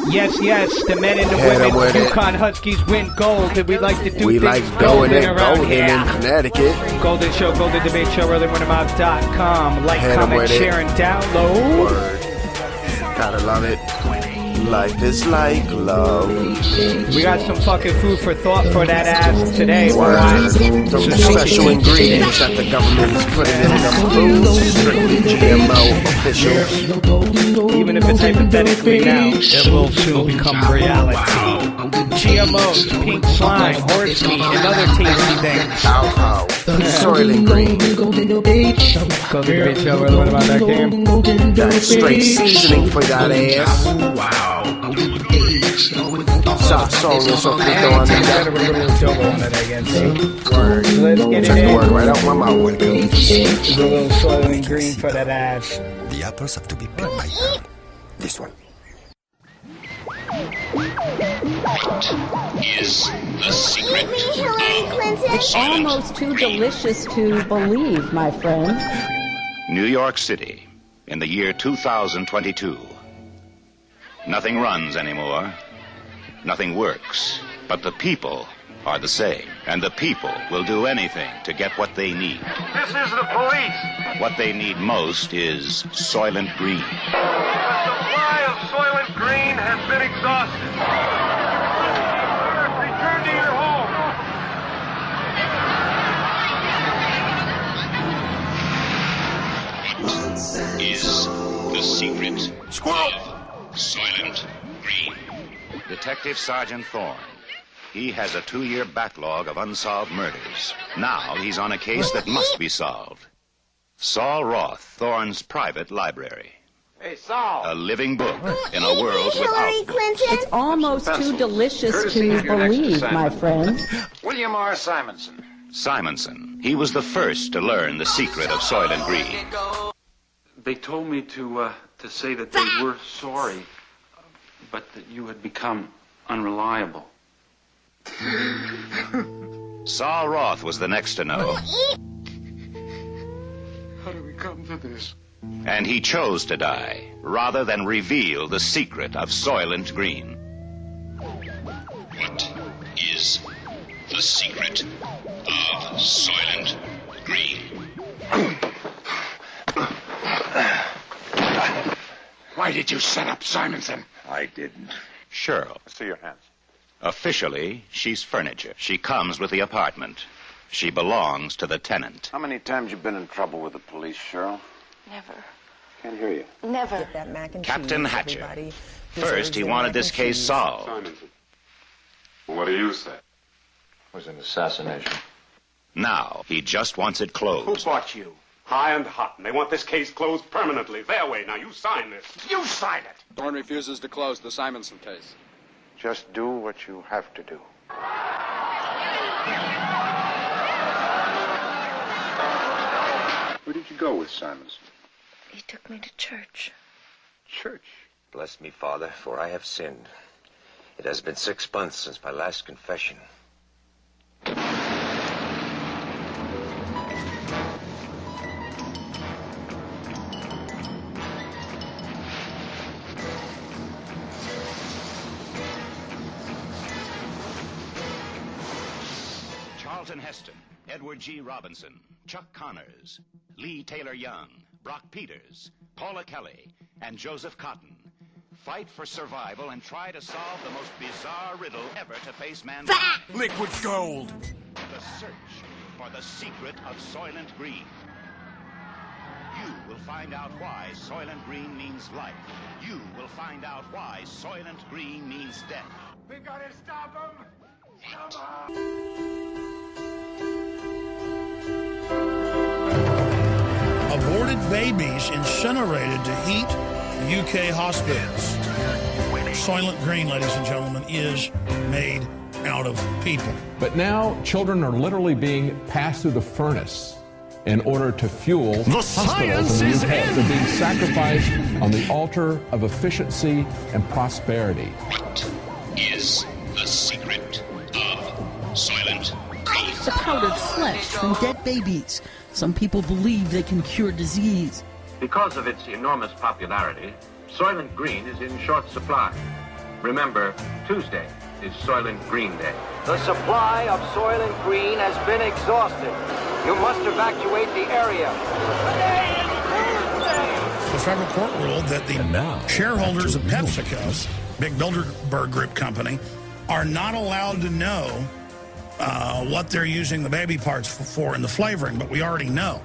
Yes, yes, the men and the women, Yukon Huskies win gold, and we like to do things golden around here. In Connecticut. Golden Show, Golden Debate Show, earlywintermouth.com. Like, comment, share, and download. Word. Gotta love it. Life is like love. We got some fucking food for thought for that ass today. Some special ingredients that the government is putting in them foods. Strictly GMO official. Even if it's hypothetically now, it will soon become reality. GMOs, pink slime, horse meat, and other tasty things. Alcohol, Soylent Green. Golden Debate Show, what about that game? That straight seasoning for that ass. Wow. Sauce on frito on that. Let's get Check it the word in. right out my mouth when it goes. There's a little Soylent Green for that ass. The apples have to be picked by hand. This one. Is the secret It's almost too delicious to believe, my friend. New York City in the year 2022. Nothing runs anymore. Nothing works. But the people are the same. And the people will do anything to get what they need. This is the police. What they need most is Soylent Green. The supply of Soylent Green has been exhausted. Return to your home. What is the secret of Soylent Green? Detective Sergeant Thorne. He has a 2-year backlog of unsolved murders. Now he's on a case that must be solved. Saul Roth, Thorne's private library. Hey, Saul. A living book in a world without books. It's almost too delicious to believe, my friend. William R. Simonson. Simonson. He was the first to learn the secret of Soylent Green. They told me to say that they were sorry, but that you had become unreliable. Saul Roth was the next to know. How do we come to this? And he chose to die rather than reveal the secret of Soylent Green. What is the secret of Soylent Green? Why did you set up Simonson? I didn't. Cheryl. See your hands. Officially, she's furniture. She comes with the apartment. She belongs to the tenant. How many times you been in trouble with the police, Cheryl? Never. Can't hear you. Never. Get that mac and Captain cheese, Hatcher. everybody. First, he wanted this case solved. Simonson. What do you say? It was an assassination. Now, he just wants it closed. Who bought you? High and hot. And they want this case closed permanently. Their way. Now, you sign this. You sign it. Thorne refuses to close the Simonson case. Just do what you have to do. Where did you go with Simonson? He took me to church. Church. Bless me, Father, for I have sinned. It has been 6 months since my last confession. Charlton Heston, Edward G. Robinson, Chuck Connors, Lee Taylor Young, Brock Peters, Paula Kelly, and Joseph Cotton fight for survival and try to solve the most bizarre riddle ever to face mankind. Liquid gold. The search for the secret of Soylent Green. You will find out why Soylent Green means life. You will find out why Soylent Green means death. We gotta stop him. Aborted babies incinerated to heat UK hospitals. Soylent Green, ladies and gentlemen, is made out of people. But now children are literally being passed through the furnace in order to fuel hospitals in the UK. They're being sacrificed on the altar of efficiency and prosperity. What is the secret of Soylent Green? The powdered flesh from dead babies. Some people believe they can cure disease. Because of its enormous popularity, Soylent Green is in short supply. Remember, Tuesday is Soylent Green Day. The supply of Soylent Green has been exhausted. You must evacuate the area. The federal court ruled that the shareholders of PepsiCo, big Bilderberg Group company, are not allowed to know what they're using the baby parts for in the flavoring, but we already know.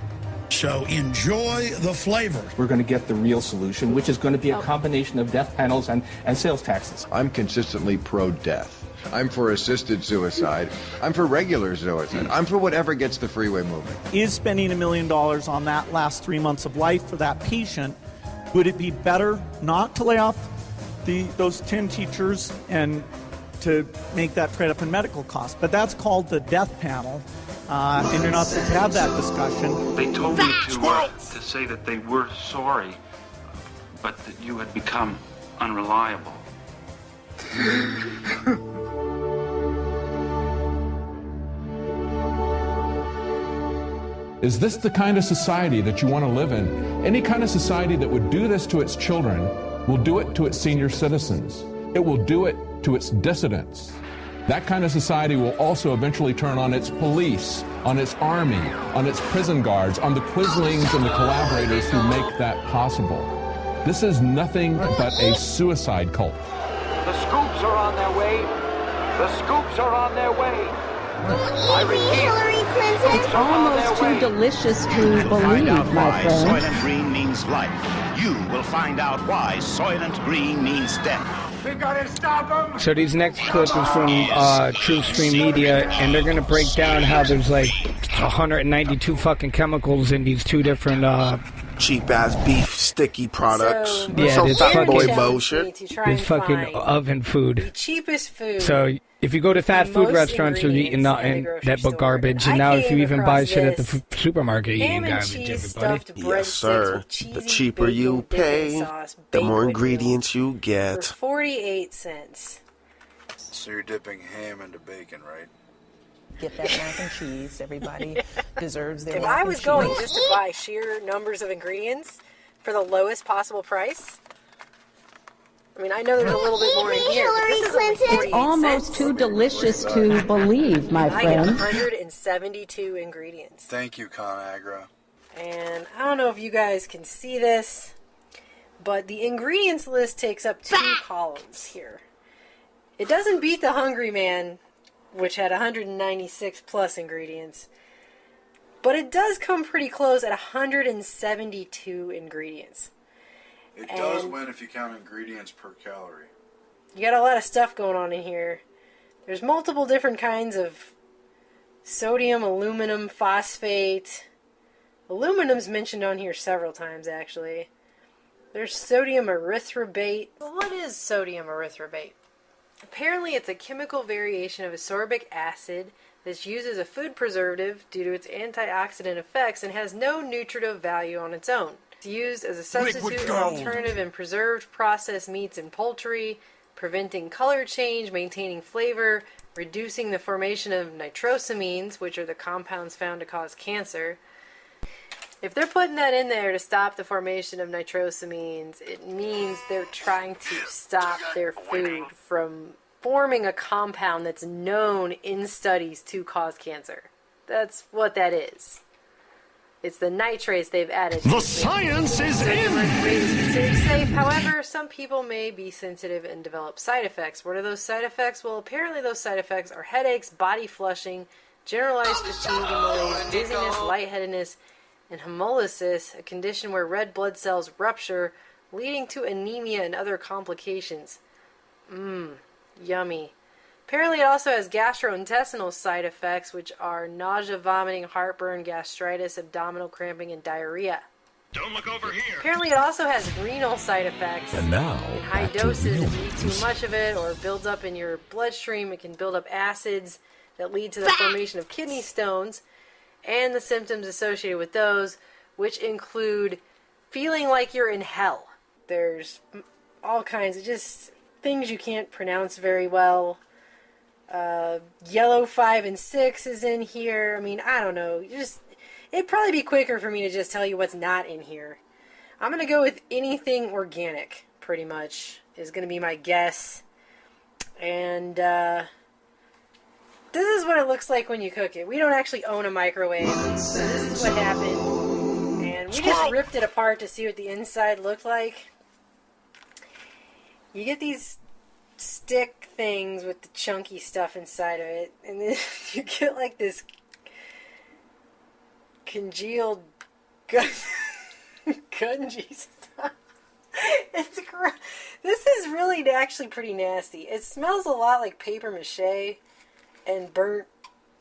So enjoy the flavor. We're going to get the real solution, which is going to be a combination of death penalties and sales taxes. I'm consistently pro-death. I'm for assisted suicide. I'm for regular suicide. I'm for whatever gets the freeway moving. Is spending $1 million on that last 3 months of life for that patient, would it be better not to lay off those 10 teachers and to make that trade-up in medical costs? But that's called the death panel, and you're not supposed to have that discussion. They told me to say that they were sorry, but that you had become unreliable. Is this the kind of society that you want to live in? Any kind of society that would do this to its children will do it to its senior citizens. It will do it to its dissidents. That kind of society will also eventually turn on its police, on its army, on its prison guards, on the quislings and the collaborators who make that possible. This is nothing but a suicide cult. The scoops are on their way. The scoops are on their way. I repeat, It's almost too delicious to believe, my friend. Soylent Green means life. You will find out why Soylent Green means death. We gotta stop them! So these next clip is from True Stream Media, and they're gonna break down how there's like 192 fucking chemicals in these two different cheap ass beef sticky products. Yeah, it's fat boy fucking bullshit. It's fucking oven food. Cheapest food. So if you go to fast food restaurants, you're eating that but garbage, and now if you even buy shit at the supermarket, you're eating garbage, everybody. Yes, sir. The cheaper you pay, the more ingredients you get. For 48 cents. So you're dipping ham into bacon, right? Get that mac and cheese. Everybody deserves their If mac I and was cheese. going just to buy sheer numbers of ingredients for the lowest possible price, I mean, I know there's a little bit more in here, but this is only 48 It's almost cents. too delicious to believe, my I get friend. 172 ingredients. Thank you, ConAgra. And I don't know if you guys can see this, but the ingredients list takes up 2 columns here. It doesn't beat the Hungry Man, which had 196 plus ingredients, but it does come pretty close at 172 ingredients. It does win if you count ingredients per calorie. You got a lot of stuff going on in here. There's multiple different kinds of sodium, aluminum, phosphate. Aluminum's mentioned on here several times, actually. There's sodium erythrobate. Well, what is sodium erythrobate? Apparently, it's a chemical variation of ascorbic acid that's used as a food preservative due to its antioxidant effects and has no nutritive value on its own. It's used as a substitute or alternative in preserved processed meats and poultry, preventing color change, maintaining flavor, reducing the formation of nitrosamines, which are the compounds found to cause cancer. If they're putting that in there to stop the formation of nitrosamines, it means they're trying to stop their food from forming a compound that's known in studies to cause cancer. That's what that is. It's the nitrates they've added. The science is in! Is considered safe. However, some people may be sensitive and develop side effects. What are those side effects? Well, apparently those side effects are headaches, body flushing, generalized fatigue and malaise, dizziness, lightheadedness, and hemolysis, a condition where red blood cells rupture, leading to anemia and other complications. Yummy. Apparently it also has gastrointestinal side effects, which are nausea, vomiting, heartburn, gastritis, abdominal cramping, and diarrhea. Don't look over here. Apparently it also has renal side effects. And now, in high back to doses, real if you eat too much of it or builds up in your bloodstream, it can build up acids that lead to the formation of kidney stones and the symptoms associated with those, which include feeling like you're in hell. There's all kinds of just things you can't pronounce very well. Yellow 5 and 6 is in here. I mean, I don't know. It'd probably be quicker for me to just tell you what's not in here. I'm going to go with anything organic, pretty much, is going to be my guess. And this is what it looks like when you cook it. We don't actually own a microwave, so this is what happened. And we just ripped it apart to see what the inside looked like. You get these stick things with the chunky stuff inside of it, and then you get like this congealed gungy stuff. It's gross. This is really actually pretty nasty. It smells a lot like paper mache and burnt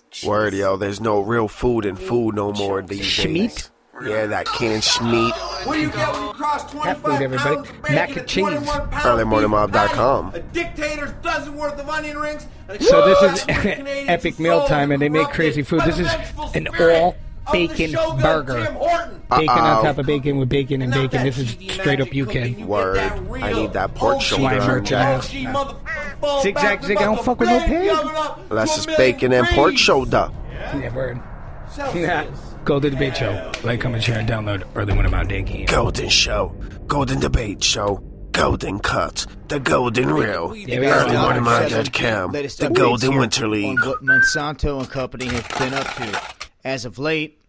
cheese. Word, yo, there's no real food in food no more these days. Yeah, that canned schmeat. What do you get when you cross 25 food, everybody. pounds of bacon Mac and cheese. EarlyMorningMob.com. A dictator's dozen worth of onion rings. So this is epic mealtime, and they make crazy food. This is an all bacon burger. Bacon on top of bacon with bacon and bacon. This is straight up UK. Word. I need that pork shoulder. Swine merchandise. Zigzag zig. I don't fuck with no pig. That's just bacon and pork shoulder. Yeah, word. Golden Debate Show. Like, comment, share, and download early when I'm out dating. Golden Show. Golden Debate Show. Golden Cuts. The Golden Reel. EarlyMorningMob.com. The Golden Winter League. On what Monsanto and company have been up to. As of late,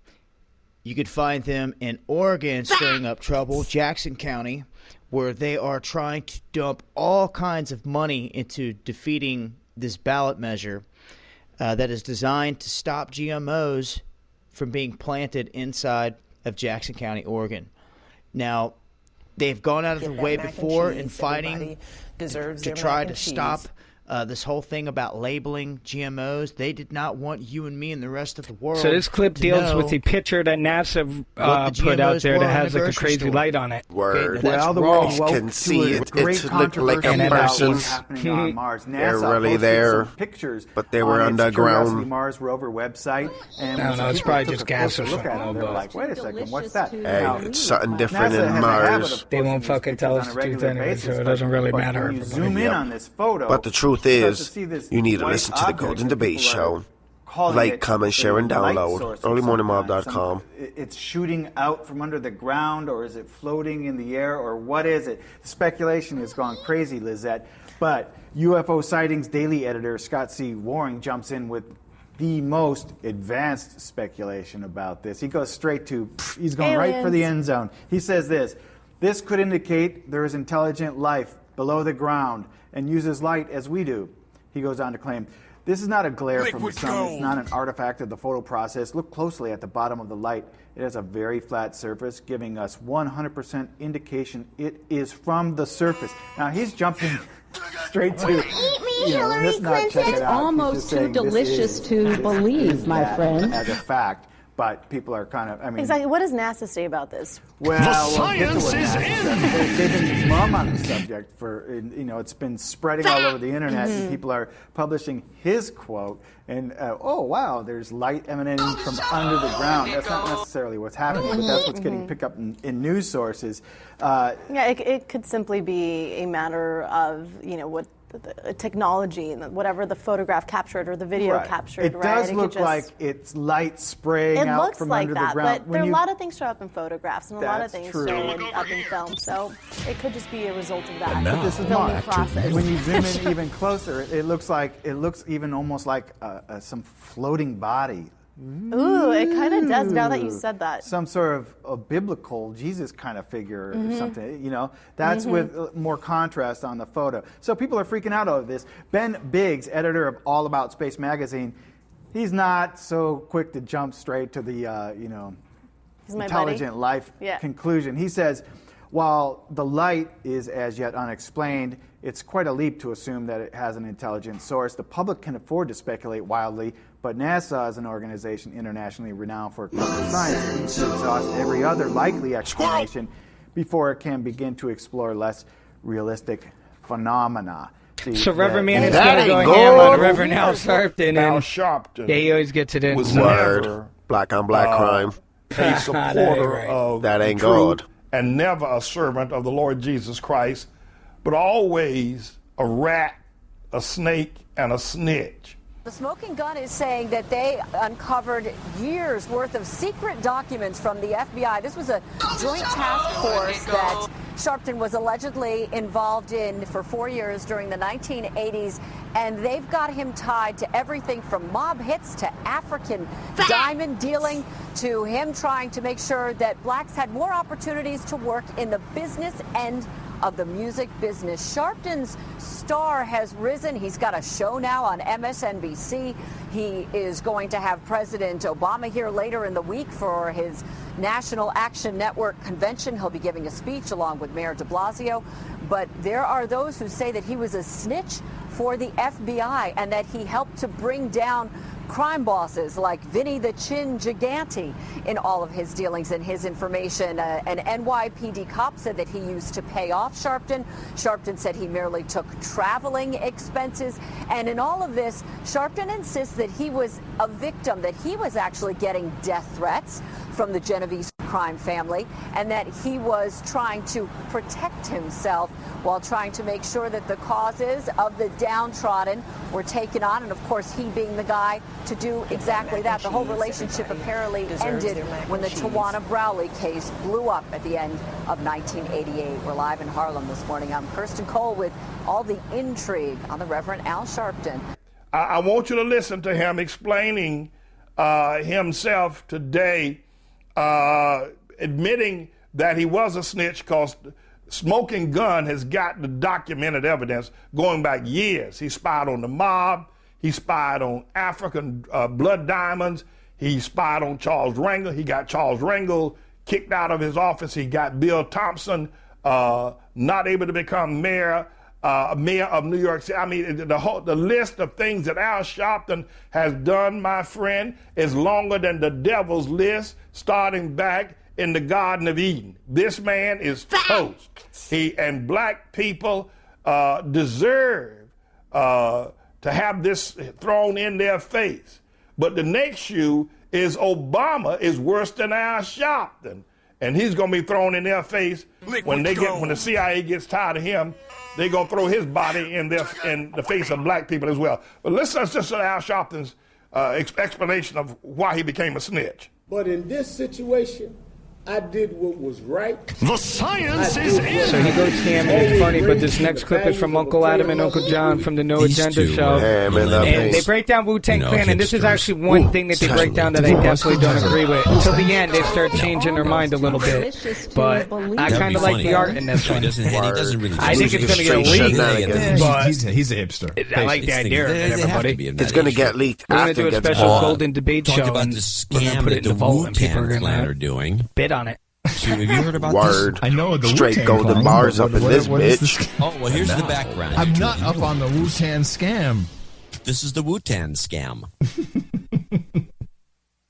you could find them in Oregon stirring up trouble, Jackson County, where they are trying to dump all kinds of money into defeating this ballot measure that is designed to stop GMOs from being planted inside of Jackson County, Oregon. Now, they've gone out of their way before in fighting to try to stop this whole thing about labeling GMOs. They did not want you and me and the rest of the world. So this clip deals with the picture that NASA put out there that has like a crazy light on it. Word. Well, the world You can see it. It looked like a person. They're really there, but they were underground. Mars rover website. And I don't know. It's probably just gas or something. something. They're like, wait a second, what's that? Hey, it's something different in Mars. They won't fucking tell us the truth anyway, so it doesn't really matter. Zoom in on this photo. But the truth is, you need to listen to the Golden Debate Show. Like, comment, share, and download. EarlyMorningMob.com. It's shooting out from under the ground, or is it floating in the air, or what is it? The speculation has gone crazy, Lizette. But UFO Sightings Daily editor Scott C. Waring jumps in with the most advanced speculation about this. He goes straight to, he's going right for the end zone. He says this could indicate there is intelligent life below the ground and uses light as we do. He goes on to claim, this is not a glare from the sun. It's not an artifact of the photo process. Look closely at the bottom of the light. It has a very flat surface, giving us 100% indication it is from the surface. Now, he's jumping straight to, let's not check it out. It's almost too delicious to believe, my friend. As a fact. But people are kind of, Exactly. What does NASA say about this? Well, the science is in. They've been mum on the subject for, it's been spreading all over the internet, and people are publishing his quote. And, oh, wow, there's light emanating from under the ground. That's not necessarily what's happening, but that's what's getting picked up in news sources. It could simply be a matter of, what technology, whatever the photograph captured or the video captured. It does look like it's light spraying out from under the ground. But there are a lot of things show up in photographs and a lot of things show up in film. So it could just be a result of that. But this is filming process. When you zoom in even closer, it looks even almost like some floating body. Ooh, it kind of does now that you said that. Some sort of a biblical Jesus kind of figure or something, That's with more contrast on the photo. So people are freaking out over this. Ben Biggs, editor of All About Space magazine, he's not so quick to jump straight to the, intelligent life conclusion. He says, while the light is as yet unexplained, it's quite a leap to assume that it has an intelligent source. The public can afford to speculate wildly, but NASA is an organization internationally renowned for science. It needs to exhaust every other likely explanation before it can begin to explore less realistic phenomena. So Reverend Man is going to go ham on Reverend Al Sharpton. Sharpton. Yeah, he always gets it in. Word. Black on black crime. A supporter of that ain't truth God. And never a servant of the Lord Jesus Christ, but always a rat, a snake, and a snitch. The Smoking Gun is saying that they uncovered years' worth of secret documents from the FBI. This was a joint task force that Sharpton was allegedly involved in for 4 years during the 1980s, and they've got him tied to everything from mob hits to African diamond dealing to him trying to make sure that blacks had more opportunities to work in the business end of the music business. Sharpton's star has risen. He's got a show now on MSNBC. He is going to have President Obama here later in the week for his National Action Network convention. He'll be giving a speech along with Mayor de Blasio. But there are those who say that he was a snitch for the FBI and that he helped to bring down crime bosses like Vinny the Chin Gigante in all of his dealings and his information. An NYPD cop said that he used to pay off Sharpton. Sharpton said he merely took traveling expenses. And in all of this, Sharpton insists that he was a victim, that he was actually getting death threats from the Genovese crime family, and that he was trying to protect himself while trying to make sure that the causes of the downtrodden were taken on, and of course he being the guy to do exactly that. The whole relationship apparently ended when the Tawana Browley case blew up at the end of 1988. We're live in Harlem this morning. I'm Kirsten Cole with all the intrigue on the Reverend Al Sharpton. I want you to listen to him explaining himself today, admitting that he was a snitch because Smoking Gun has got the documented evidence going back years. He spied on the mob. He spied on African blood diamonds. He spied on Charles Rangel. He got Charles Rangel kicked out of his office. He got Bill Thompson not able to become mayor of New York City. I mean, the list of things that Al Sharpton has done, my friend, is longer than the devil's list, starting back in the Garden of Eden. This man is toast. And black people deserve to have this thrown in their face. But the next shoe is Obama is worse than Al Sharpton, and he's going to be thrown in their face when the CIA gets tired of him. They're going to throw his body in the face of black people as well. But listen to Al Sharpton's explanation of why he became a snitch. But in this situation, I did what was right. The science is in. So he goes ham and it's funny, but this next clip is from Uncle Adam and Uncle John from the No Agenda Show. And they break down Wu-Tang Clan, and this is actually one thing that they break down that I definitely don't agree with. Until the end, they start changing their mind a little bit. But I kind of like the art in this one. I think it's going to get leaked. But he's a hipster. I like the idea of it, everybody. It's going to get leaked. We're going to do a special Golden Debate Show, about and the we're going to scam put it that in the the vault, and people are Wu-Tang going Clan to are doing. bid on it. Have you heard about Word. I know the Straight Wu-Tang golden Clan, bars but up in this bitch. Oh, well, here's the background. I'm not up on the Wu-Tang scam. This is the Wu-Tang scam.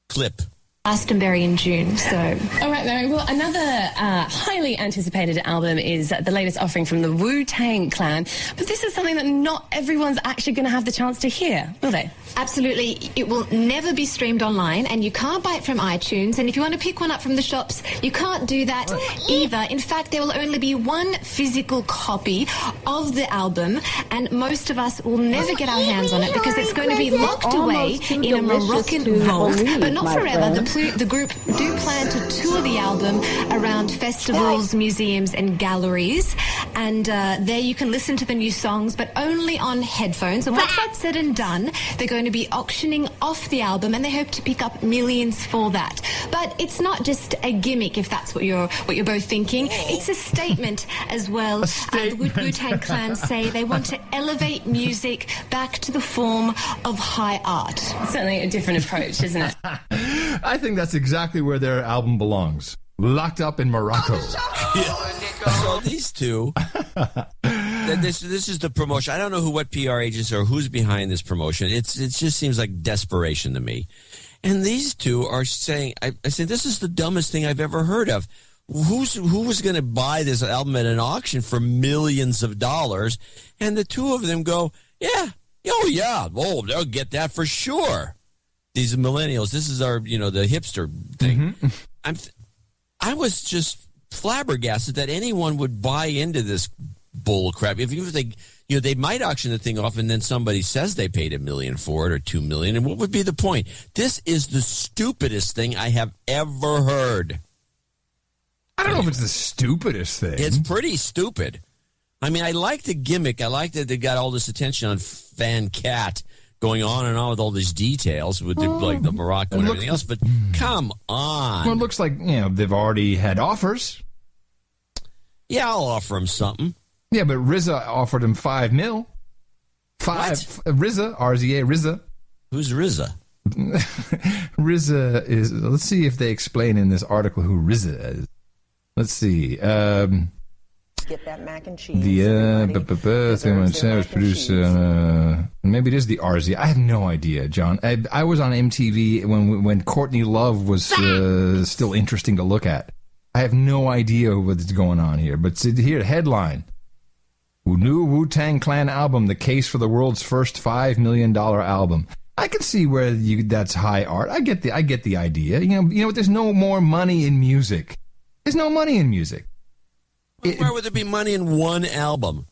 Clip. Glastonbury in June, so... All right, Mary. Well, another highly anticipated album is the latest offering from the Wu-Tang Clan. But this is something that not everyone's actually going to have the chance to hear, will they? Absolutely. It will never be streamed online, and you can't buy it from iTunes. And if you want to pick one up from the shops, you can't do that either. In fact, there will only be one physical copy of the album, and most of us will never get our hands on it because it's going to be locked away in a Moroccan vault. But not forever. The group do plan to tour the album around festivals, museums, and galleries. And there you can listen to the new songs, but only on headphones. And once that's said and done, they're going to be auctioning off the album, and they hope to pick up millions for that. But it's not just a gimmick, if that's what you're both thinking. It's a statement as well. The Wu-Tang Clan say they want to elevate music back to the form of high art. Certainly a different approach, isn't it? I think that's exactly where their album belongs. Locked up in Morocco. So these two, this is the promotion. I don't know what PR agents or who's behind this promotion. It just seems like desperation to me. And these two are saying, I said, this is the dumbest thing I've ever heard of. Who was going to buy this album at an auction for millions of dollars? And the two of them go, they'll get that for sure. These millennials, this is our, the hipster thing. Mm-hmm. I was just flabbergasted that anyone would buy into this bull crap. If they might auction the thing off, and then somebody says they paid $1 million for it or $2 million. And what would be the point? This is the stupidest thing I have ever heard. I don't know if it's the stupidest thing. It's pretty stupid. I mean, I like the gimmick. I like that they got all this attention on Fan Cat going on and on with all these details with the Morocco and everything else. But come on. Well, it looks like they've already had offers. Yeah, I'll offer him something. Yeah, but RZA offered him $5 million. RZA, RZA, RZA. Who's RZA? RZA is. Let's see if they explain in this article who RZA is. Let's see. Get that mac and cheese. Maybe it is the RZ. I have no idea, John. I was on MTV when Courtney Love was still interesting to look at. I have no idea what's going on here. But here, headline. New Wu-Tang Clan album, the case for the world's first $5 million album. I can see where that's high art. I get the idea. You know, there's no more money in music. There's no money in music. Why would there be money in one album?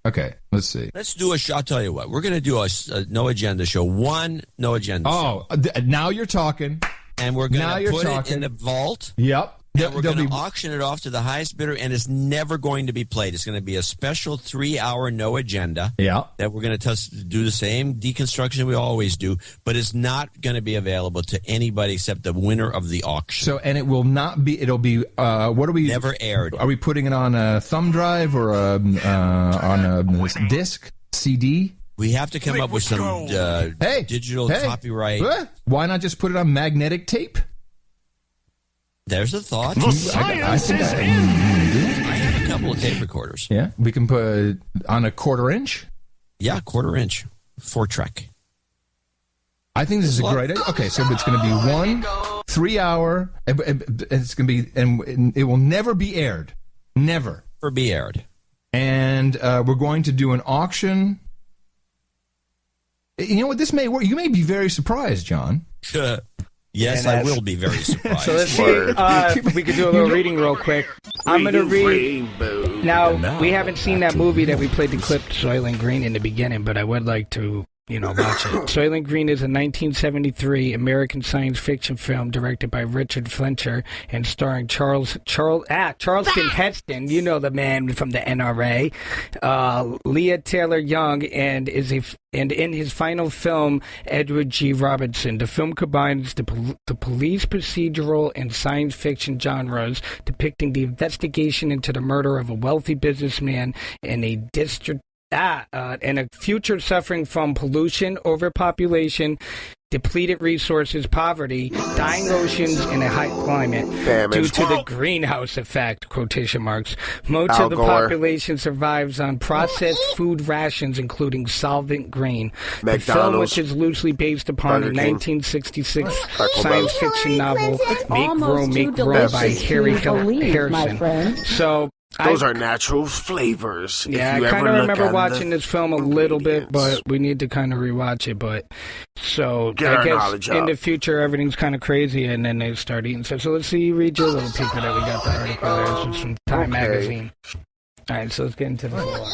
Okay, let's see. Let's do I'll tell you what. We're going to do a no agenda show. One no agenda show. Now you're talking. And we're going to put it in the vault. Yep. And we're going to auction it off to the highest bidder, and it's never going to be played. It's going to be a special 3-hour no agenda. Yeah. That we're going to do the same deconstruction we always do, but it's not going to be available to anybody except the winner of the auction. So, and it will not be. It'll be. What are we? Never aired. Are we putting it on a thumb drive or on a disc CD? We have to come up with some digital copyright. What? Why not just put it on magnetic tape? There's a thought. The science is in. I have a couple of tape recorders. Yeah, we can put on a 1/4 inch. Yeah, 1/4 inch, 4-track. I think this is a great idea. Okay, so it's going to be 1 3-hour. It's going to be, and it will never be aired. Never. Never be aired. And we're going to do an auction. You know what? This may work. You may be very surprised, John. Yes, I will be very surprised. So let's see if we could do a little reading real quick. I'm going to read. Now, we haven't seen that movie that we played the clip, Soylent Green, in the beginning, but I would like to, watch it. Soylent Green is a 1973 American science fiction film directed by Richard Fleischer and starring Charleston Heston, the man from the NRA, Leah Taylor Young, and in his final film, Edward G. Robinson. The film combines the police procedural and science fiction genres, depicting the investigation into the murder of a wealthy businessman in a and a future suffering from pollution, overpopulation, depleted resources, poverty, dying oceans, and a hot climate due to the greenhouse effect, quotation marks. Most of the population survives on processed food rations, including solvent grain. The film, which is loosely based upon a 1966 science fiction novel, Make Grow by Harry Harrison. So, those are natural flavors. Yeah, I kind of remember watching this film a little bit, but we need to kind of rewatch it. But so I guess in the future everything's kind of crazy, and then they start eating stuff. So let's see, read your little paper that we got the article there. This is from Time Magazine. All right, so let's get into the floor.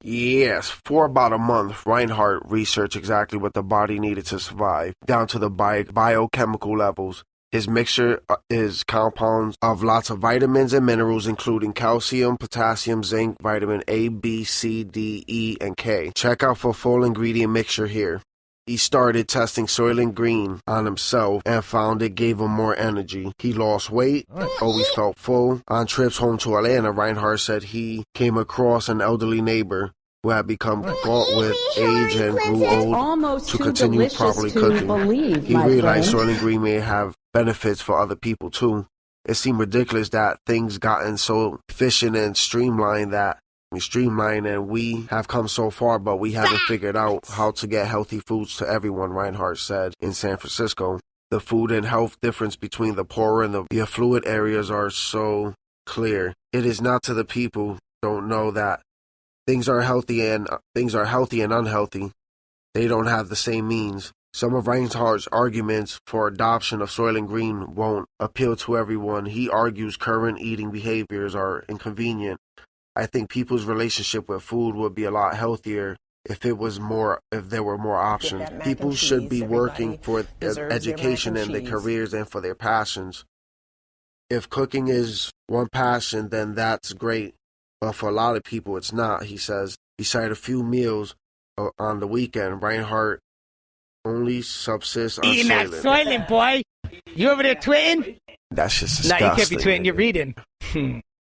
Yes, for about a month, Reinhardt researched exactly what the body needed to survive, down to the biochemical levels. His mixture is compounds of lots of vitamins and minerals, including calcium, potassium, zinc, vitamin A, B, C, D, E, and K. Check out for full ingredient mixture here. He started testing Soylent Green on himself and found it gave him more energy. He lost weight, always felt full. On trips home to Atlanta, Reinhardt said he came across an elderly neighbor who had become gaunt with age and grew old to continue properly cooking. He realized Soylent Green may have benefits for other people too. It seemed ridiculous that things gotten so efficient and streamlined and we have come so far, but we haven't figured out how to get healthy foods to everyone, Reinhardt said in San Francisco. The food and health difference between the poorer and the affluent areas are so clear. It is not to the people who don't know that things are healthy and unhealthy. They don't have the same means. Some of Reinhardt's arguments for adoption of Soylent Green won't appeal to everyone. He argues current eating behaviors are inconvenient, I think people's relationship with food would be a lot healthier if there were more options. People should be working for education and their careers and for their passions. If cooking is one passion, then that's great. But for a lot of people, it's not, he says. He cited a few meals on the weekend. Reinhardt only subsists on eating that Soylent, boy. You over there twitting? That's just disgusting. No, you can't be twitting. You're reading.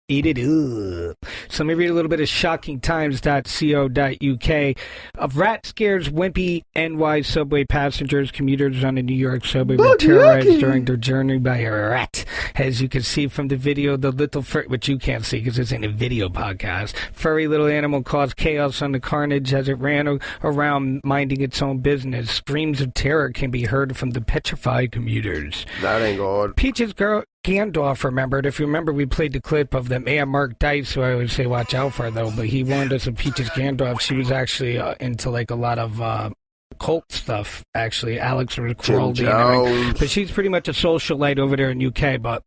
Eat it up. So let me read a little bit of shockingtimes.co.uk. A rat scares wimpy NY subway passengers. Commuters on the New York subway were terrorized during their journey by a rat. As you can see from the video, the little which you can't see because it's in a video podcast, furry little animal caused chaos on the carnage as it ran around minding its own business. Screams of terror can be heard from the petrified commuters. That ain't good. Peach's girl Gandalf remembered. If you remember, we played the clip of the man Mark Dice, who I always say watch out for, though, but he warned us of Peach's Gandalf. She was actually into like a lot of cult stuff, actually. Alex was cruelty, but she's pretty much a socialite over there in UK. But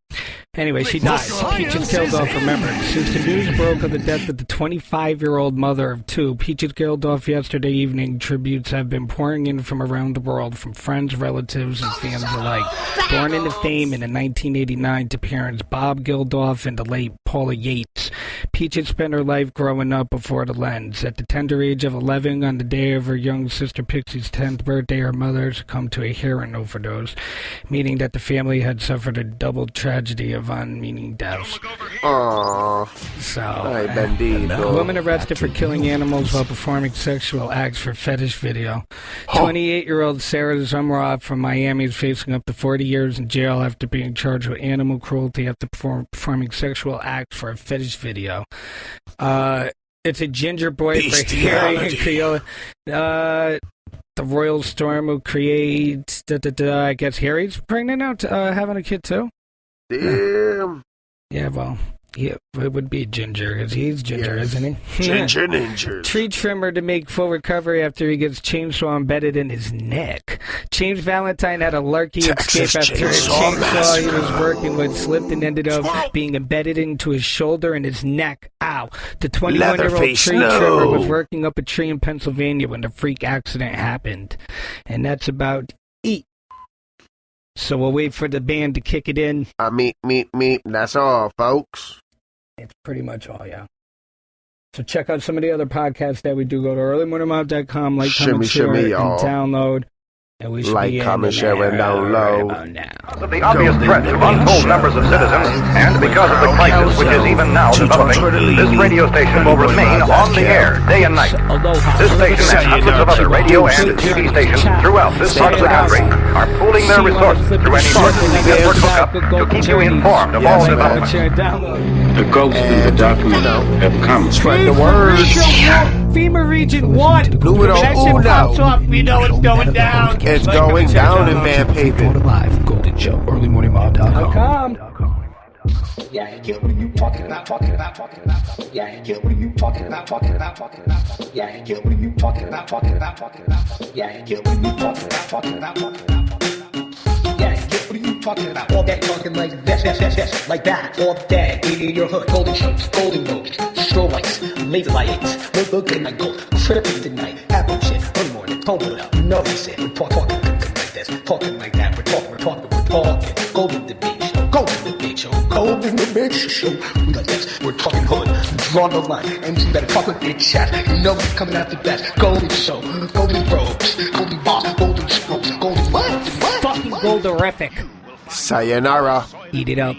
anyway, she died. Peaches Gandalf remembered. Since the news broke of the death of the 25-year-old mother of two, Peaches Gandalf yesterday evening, tributes have been pouring in from around the world, from friends, relatives, and fans alike. Born into fame in the 1989 to parents Bob Geldof and the late Paula Yates, Peaches spent her life growing up before the lens. At the tender age of 11, on the day of her young sister Pixie's 10th birthday, her mother succumbed to a heroin overdose, meaning that the family had suffered a double tragedy of unmeaning deaths. Aww. So, a woman arrested for killing animals while performing sexual acts for fetish video. 28-year-old Sarah Zumroff from Miami is facing up to 40 years in jail after being charged with animal cruelty after performing sexual acts for a fetish video. It's a ginger boy for Harry and Creola. The Royal Storm will create. I guess Harry's pregnant now, having a kid too. Damn. Yeah, well, yeah, it would be Ginger, because he's Ginger, isn't he? Ginger ninjas. Tree trimmer to make full recovery after he gets chainsaw embedded in his neck. James Valentine had a larky escape after a chainsaw he was working with slipped and ended up being embedded into his shoulder and his neck. Ow. The 21-year-old tree trimmer was working up a tree in Pennsylvania when the freak accident happened. And that's about it. So we'll wait for the band to kick it in. Meet. That's all, folks. It's pretty much all, yeah. So check out some of the other podcasts that we do. Go to earlymorningmob.com, like, comment, share, and download. And we should like, comment, share, and download. Of the obvious threat to untold numbers of citizens, and because of the crisis which is even now developing, this radio station will remain on the air day and night. This station and hundreds of other radio and TV stations throughout this part of the country are pooling their resources through any emergency network hookup to keep you informed of all developments. The ghosts in the document have come. Spread the word. FEMA Region 1. That shit pops off. We know it's going down. It's going down in Van Papen. Live, Golden Show, earlymorningmob.com. Yeah, kill what are you talking about? Yeah, kill what are you talking about? Yeah, kill what are you talking about? Yeah, kill what are you talking about? Yeah, kill what are you talking about? All that talking like this, like that, all day in your hood. Golden shows, golden roads, strobe lights, laser lights, look at my gold, tripping tonight, apple shit, early morning, pump it up, you know what he said, we're talking like this, talking like that, we're talking, Golden Debate Show, Golden Debate Show, Golden Debate Show, we like this, we're talking hood, draw the line, MC better talk with your chat, you know what's coming out the best, Golden Show, Golden Robes, Golden Boss, Golden Strokes, Golden what? Fucking Golderific. Sayonara. Eat it up.